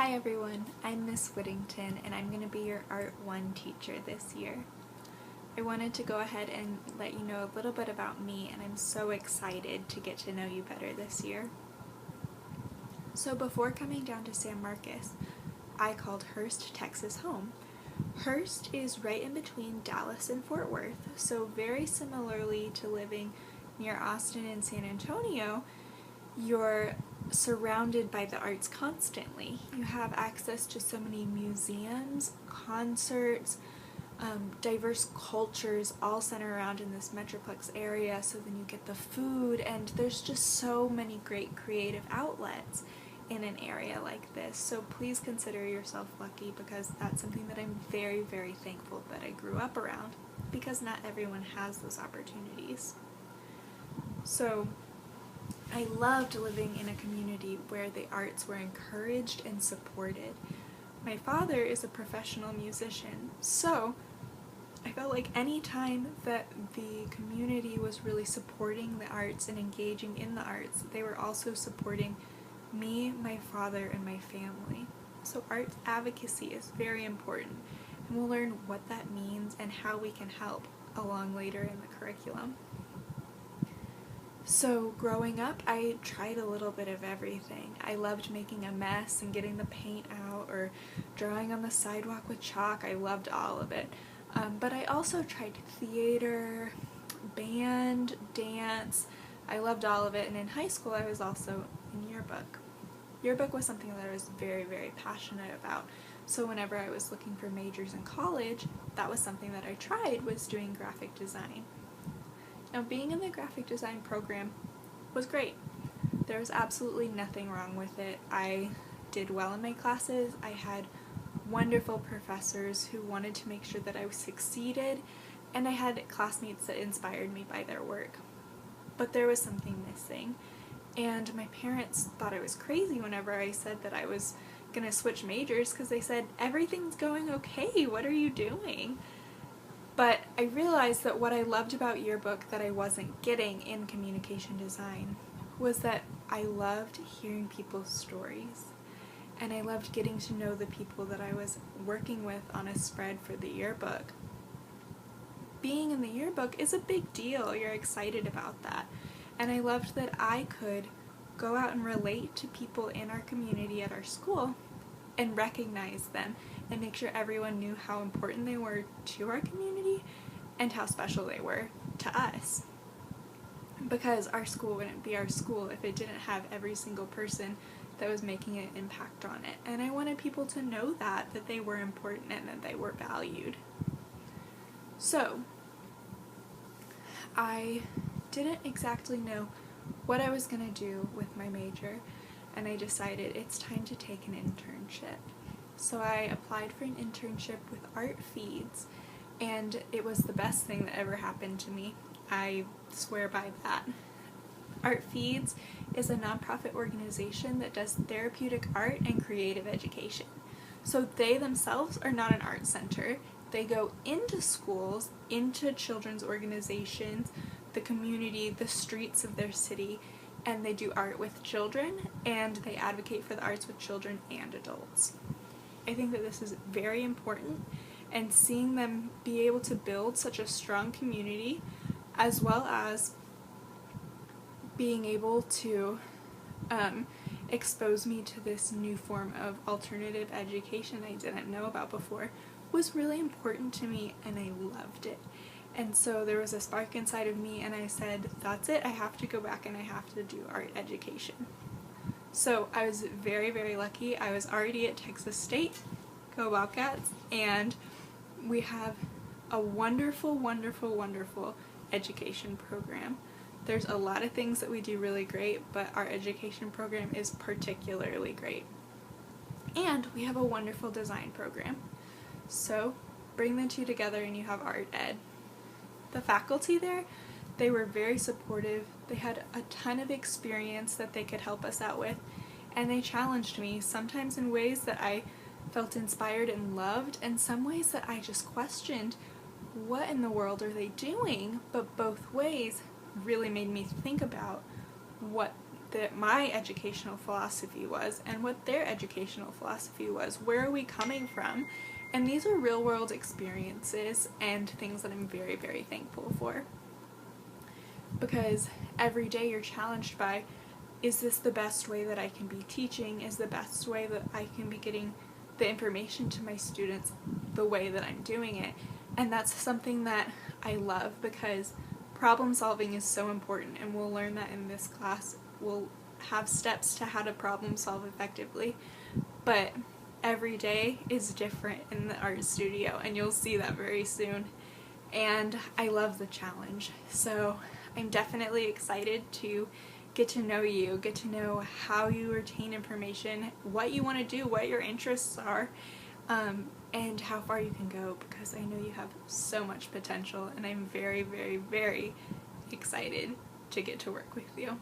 Hi everyone, I'm Miss Whittington and I'm going to be your Art 1 teacher this year. I wanted to go ahead and let you know a little bit about me, and I'm so excited to get to know you better this year. So before coming down to San Marcos, I called Hurst, Texas home. Hurst is right in between Dallas and Fort Worth, so very similarly to living near Austin and San Antonio, you're surrounded by the arts constantly. You have access to so many museums, concerts, diverse cultures all center around in this Metroplex area, so then you get the food, and there's just so many great creative outlets in an area like this. So please consider yourself lucky, because that's something that I'm very, very thankful that I grew up around, because not everyone has those opportunities. So I loved living in a community where the arts were encouraged and supported. My father is a professional musician, so I felt like any time that the community was really supporting the arts and engaging in the arts, they were also supporting me, my father, and my family. So arts advocacy is very important, and we'll learn what that means and how we can help along later in the curriculum. So growing up, I tried a little bit of everything. I loved making a mess and getting the paint out, or drawing on the sidewalk with chalk. I loved all of it. But I also tried theater, band, dance. I loved all of it. And in high school, I was also in yearbook. Yearbook was something that I was very, very passionate about. So whenever I was looking for majors in college, that was something that I tried, was doing graphic design. Now, being in the graphic design program was great. There was absolutely nothing wrong with it. I did well in my classes. I had wonderful professors who wanted to make sure that I succeeded, and I had classmates that inspired me by their work. But there was something missing, and my parents thought I was crazy whenever I said that I was going to switch majors, because they said, "Everything's going okay, what are you doing?" But I realized that what I loved about yearbook that I wasn't getting in communication design was that I loved hearing people's stories, and I loved getting to know the people that I was working with on a spread for the yearbook. Being in the yearbook is a big deal. You're excited about that. And I loved that I could go out and relate to people in our community at our school and recognize them and make sure everyone knew how important they were to our community and how special they were to us. Because our school wouldn't be our school if it didn't have every single person that was making an impact on it. And I wanted people to know that they were important and that they were valued. So I didn't exactly know what I was going to do with my major, and I decided it's time to take an internship. So I applied for an internship with Art Feeds, and it was the best thing that ever happened to me. I swear by that. Art Feeds is a nonprofit organization that does therapeutic art and creative education. So they themselves are not an art center. They go into schools, into children's organizations, the community, the streets of their city, and they do art with children, and they advocate for the arts with children and adults. I think that this is very important, and seeing them be able to build such a strong community, as well as being able to expose me to this new form of alternative education I didn't know about before, was really important to me, and I loved it. And so there was a spark inside of me, and I said, that's it, I have to go back and I have to do art education. So I was very, very lucky. I was already at Texas State, go Wildcats, and we have a wonderful, wonderful, wonderful education program. There's a lot of things that we do really great, but our education program is particularly great. And we have a wonderful design program. So bring the two together and you have art ed. The faculty there, they were very supportive. They had a ton of experience that they could help us out with, and they challenged me, sometimes in ways that I felt inspired and loved, and some ways that I just questioned, what in the world are they doing? But both ways really made me think about what my educational philosophy was and what their educational philosophy was. Where are we coming from? And these are real world experiences and things that I'm very, very thankful for. Because every day you're challenged by, is this the best way that I can be teaching? Is the best way that I can be getting the information to my students the way that I'm doing it? And that's something that I love, because problem solving is so important, and we'll learn that in this class. We'll have steps to how to problem solve effectively, but every day is different in the art studio, and you'll see that very soon. And I love the challenge, so I'm definitely excited to get to know you, get to know how you retain information, what you want to do, what your interests are, and how far you can go, because I know you have so much potential, and I'm very, very, very excited to get to work with you.